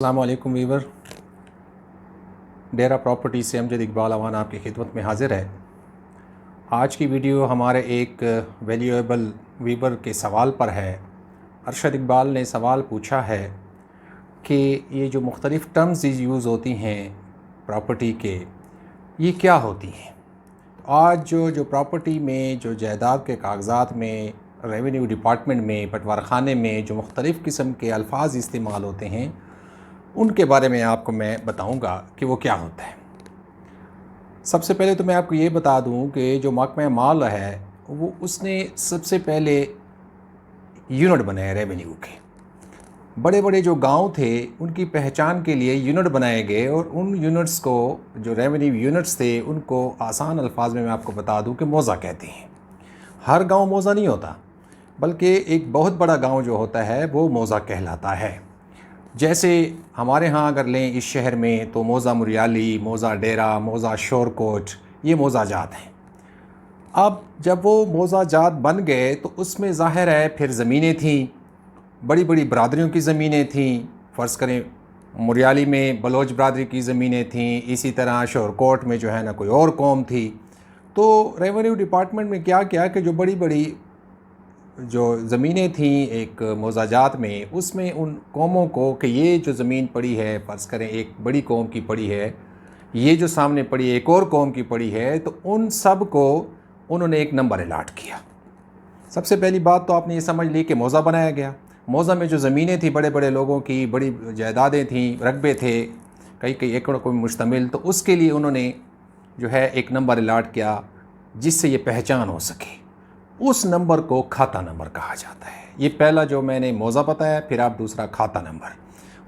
अस्सलाम वालेकुम वीवर। डेरा प्रॉपर्टी से अमजद इकबाल अवान आपकी खिदमत में हाज़िर है। आज की वीडियो हमारे एक वैल्यूएबल वीवर के सवाल पर है। अरशद इकबाल ने सवाल पूछा है कि ये जो मुख्तलिफ़ टर्म्स यूज़ होती हैं प्रॉपर्टी के, ये क्या होती हैं। आज जो प्रॉपर्टी में जो जायदाद के कागज़ात में रेवेन्यू डिपार्टमेंट में पटवार ख़ाने में जो मुख्तलिफ़ किस्म के अल्फाज इस्तेमाल होते हैं, उनके बारे में आपको मैं बताऊंगा कि वो क्या होता है। सबसे पहले तो मैं आपको ये बता दूं कि जो महकमा माल है वो उसने सबसे पहले यूनिट बनाए रेवेन्यू के। बड़े बड़े जो गांव थे उनकी पहचान के लिए यूनिट बनाए गए और उन यूनिट्स को, जो रेवेन्यू यूनिट्स थे, उनको आसान अल्फाज में मैं आपको बता दूं कि मौज़ा कहते हैं। हर गाँव मौज़ा नहीं होता, बल्कि एक बहुत बड़ा गाँव जो होता है वो मौज़ा कहलाता है। जैसे हमारे यहाँ अगर लें इस शहर में तो मौज़ा मुरियाली, मौज़ा डेरा, मौज़ा शोरकोट, ये मौज़ा जात हैं। अब जब वो मौज़ा जात बन गए तो उसमें ज़ाहिर है फिर ज़मीनें थीं, बड़ी बड़ी बरादरियों की ज़मीनें थीं। फ़र्ज़ करें मुरियाली में बलोच बरादरी की ज़मीनें थीं, इसी तरह शोरकोट में जो है ना कोई और कौम थी। तो रेवेन्यू डिपार्टमेंट में क्या किया कि जो बड़ी बड़ी जो ज़मीनें थीं एक मौज़ाजात में, उसमें उन कौमों को कि ये जो ज़मीन पड़ी है, फ़र्ज़ करें एक बड़ी कौम की पड़ी है, ये जो सामने पड़ी एक और कौम की पड़ी है, तो उन सब को उन्होंने एक नंबर अलाट किया। सबसे पहली बात तो आपने ये समझ ली कि मौज़ा बनाया गया। मौज़ा में जो ज़मीनें थी बड़े बड़े लोगों की, बड़ी जायदादें थीं, रकबे थे कई कई एकड़ों को मुश्तमिल, तो उसके लिए उन्होंने जो है एक नंबर अलाट किया जिससे ये पहचान हो सके। उस नंबर को खाता नंबर कहा जाता है। ये पहला जो मैंने मौज़ा बताया, फिर आप दूसरा खाता नंबर,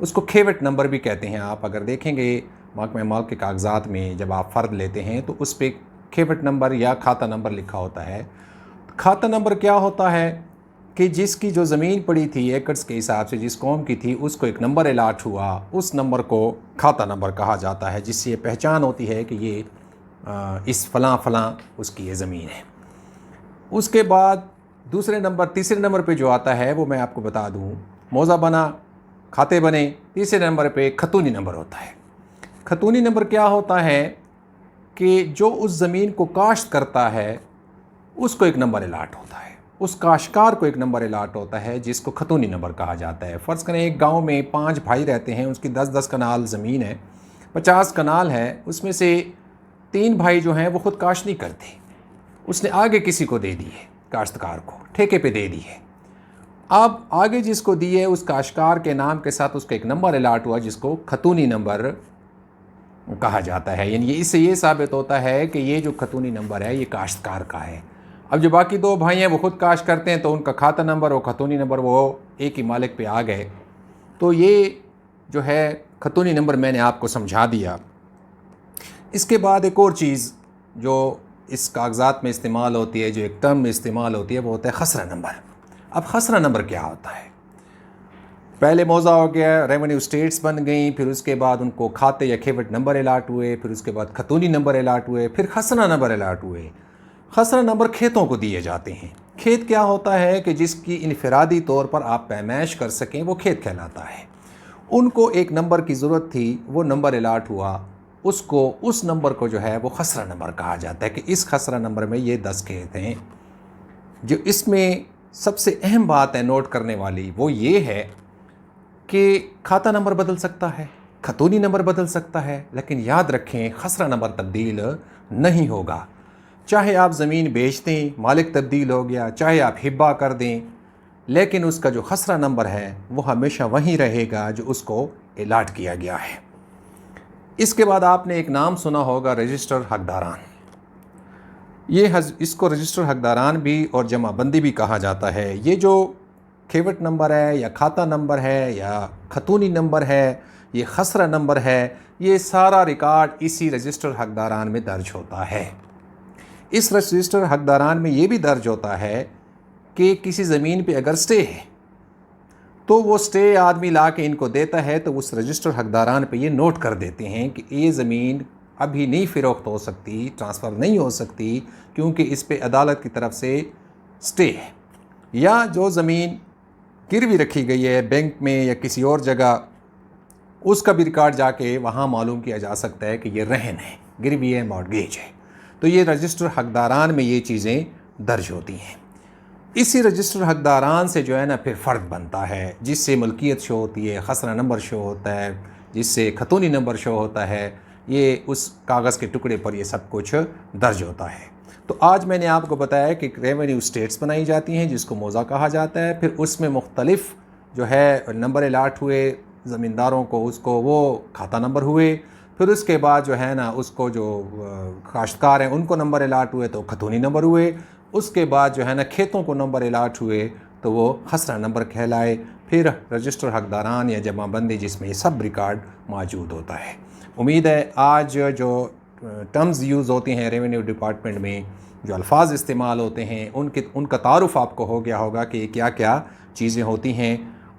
उसको खेवट नंबर भी कहते हैं। आप अगर देखेंगे महकमा माल के कागज़ात में जब आप फ़र्द लेते हैं तो उस पर खेवट नंबर या खाता नंबर लिखा होता है। खाता नंबर क्या होता है कि जिसकी जो ज़मीन पड़ी थी एकड़्स के हिसाब से, जिस कौम की थी, उसको एक नंबर अलाट हुआ, उस नंबर को खाता नंबर कहा जाता है, जिससे ये पहचान होती है कि ये इस फ़लाँ फ़लाँ उसकी ये ज़मीन है। उसके बाद दूसरे नंबर, तीसरे नंबर पे जो आता है वो मैं आपको बता दूं। मौज़ा बना, खाते बने, तीसरे नंबर पे खतूनी नंबर होता है। खतूनी नंबर क्या होता है कि जो उस ज़मीन को काश्त करता है उसको एक नंबर अलाट होता है, उस काश्तकार को एक नंबर अलाट होता है, जिसको खतूनी नंबर कहा जाता है। फ़र्ज़ करें एक गाँव में 5 भाई रहते हैं, उसकी 10-10 कनाल ज़मीन है, 50 कनाल है, उसमें से 3 भाई जो हैं वो ख़ुद काश्त नहीं करते, उसने आगे किसी को दे दी है, काश्तकार को ठेके पे दे दी है। अब आगे जिसको दी है उस काश्तकार के नाम के साथ उसका एक नंबर अलाट हुआ जिसको खतूनी नंबर कहा जाता है। यानी इससे ये साबित होता है कि ये जो खतूनी नंबर है ये काश्तकार का है। अब जो बाकी 2 भाई हैं वो ख़ुद काश्त करते हैं, तो उनका खाता नंबर और खतूनी नंबर वो एक ही मालिक पे आ गए। तो ये जो है खतूनी नंबर मैंने आपको समझा दिया। इसके बाद एक और चीज़ जो इस कागज़ात में इस्तेमाल होती है, जो एक टर्म में इस्तेमाल होती है, वो होता है खसरा नंबर। अब खसरा नंबर क्या होता है? पहले मौज़ा हो गया, रेवेन्यू स्टेट्स बन गई, फिर उसके बाद उनको खाते या खेवट नंबर अलाट हुए, फिर उसके बाद खतूनी नंबर अलाट हुए, फिर खसरा नंबर अलाट हुए। खसरा नंबर खेतों को दिए जाते हैं। खेत क्या होता है कि जिसकी इनफरादी तौर पर आप पैमाइश कर सकें, वो खेत कहलाता है। उनको एक नंबर की ज़रूरत थी, वो नंबर अलाट हुआ, उसको, उस नंबर को जो है वो खसरा नंबर कहा जाता है कि इस खसरा नंबर में ये 10 खेत हैं। जो इसमें सबसे अहम बात है नोट करने वाली, वो ये है कि खाता नंबर बदल सकता है, खतूनी नंबर बदल सकता है, लेकिन याद रखें खसरा नंबर तब्दील नहीं होगा। चाहे आप ज़मीन बेच दें, मालिक तब्दील हो गया, चाहे आप हिब्बा कर दें, लेकिन उसका जो खसरा नंबर है वो हमेशा वहीं रहेगा जो उसको अलाट किया गया है। इसके बाद आपने एक नाम सुना होगा, रजिस्टर हकदारान। इसको रजिस्टर हकदारान भी और जमाबंदी भी कहा जाता है। ये जो खेवट नंबर है या खाता नंबर है या खतूनी नंबर है, ये खसरा नंबर है, ये सारा रिकॉर्ड इसी रजिस्टर हकदारान में दर्ज होता है। इस रजिस्टर हकदारान में ये भी दर्ज होता है कि किसी ज़मीन पे अगर स्टे है तो वो स्टे आदमी ला के इनको देता है, तो उस रजिस्टर हकदारान पे ये नोट कर देते हैं कि ये ज़मीन अभी नहीं फ़रोख्त हो सकती, ट्रांसफ़र नहीं हो सकती, क्योंकि इस पे अदालत की तरफ से स्टे है, या जो ज़मीन गिरवी रखी गई है बैंक में या किसी और जगह, उसका भी रिकॉर्ड जाके वहाँ मालूम किया जा सकता है कि ये रहन है, गिरवी है, मॉर्गेज है। तो ये रजिस्टर हकदारान में ये चीज़ें दर्ज होती हैं। इसी रजिस्टर हकदारान से जो है ना फिर फ़र्द बनता है, जिससे मलकियत शो होती है, खसरा नंबर शो होता है, जिससे खतूनी नंबर शो होता है। ये उस कागज़ के टुकड़े पर ये सब कुछ दर्ज होता है। तो आज मैंने आपको बताया कि रेवेन्यू स्टेट्स बनाई जाती हैं, जिसको मौज़ा कहा जाता है। फिर उसमें मुख्तलिफ जो है नंबर अलाट हुए ज़मींदारों को, उसको वो खाता नंबर हुए। फिर उसके बाद जो है ना उसको जो काश्तकार हैं उनको नंबर अलाट हुए तो खतूनी नंबर हुए। उसके बाद जो है ना खेतों को नंबर अलाट हुए तो वो खसरा नंबर कहलाए। फिर रजिस्टर हकदारान या जमाबंदी जिसमें ये सब रिकॉर्ड मौजूद होता है। उम्मीद है आज जो टर्म्स यूज़ होती हैं रेवेन्यू डिपार्टमेंट में, जो अल्फाज इस्तेमाल होते हैं, उनका तारुफ़ आपको हो गया होगा कि क्या क्या चीज़ें होती हैं।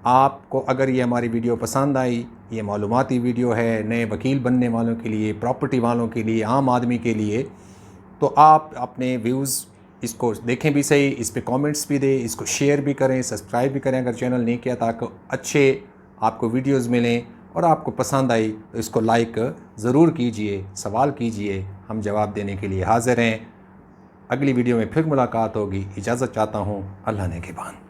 आपको अगर ये हमारी वीडियो पसंद आई, ये मालूमाती वीडियो है नए वकील बनने वालों के लिए, प्रॉपर्टी वालों के लिए, आम आदमी के लिए, तो आप अपने व्यूज़ इसको देखें भी सही, इस पे कमेंट्स भी दें, इसको शेयर भी करें, सब्सक्राइब भी करें अगर चैनल नहीं किया, ताकि अच्छे आपको वीडियोज़ मिलें। और आपको पसंद आई तो इसको लाइक ज़रूर कीजिए, सवाल कीजिए, हम जवाब देने के लिए हाज़िर हैं। अगली वीडियो में फिर मुलाकात होगी। इजाज़त चाहता हूँ। अल्लाह ने के बाद।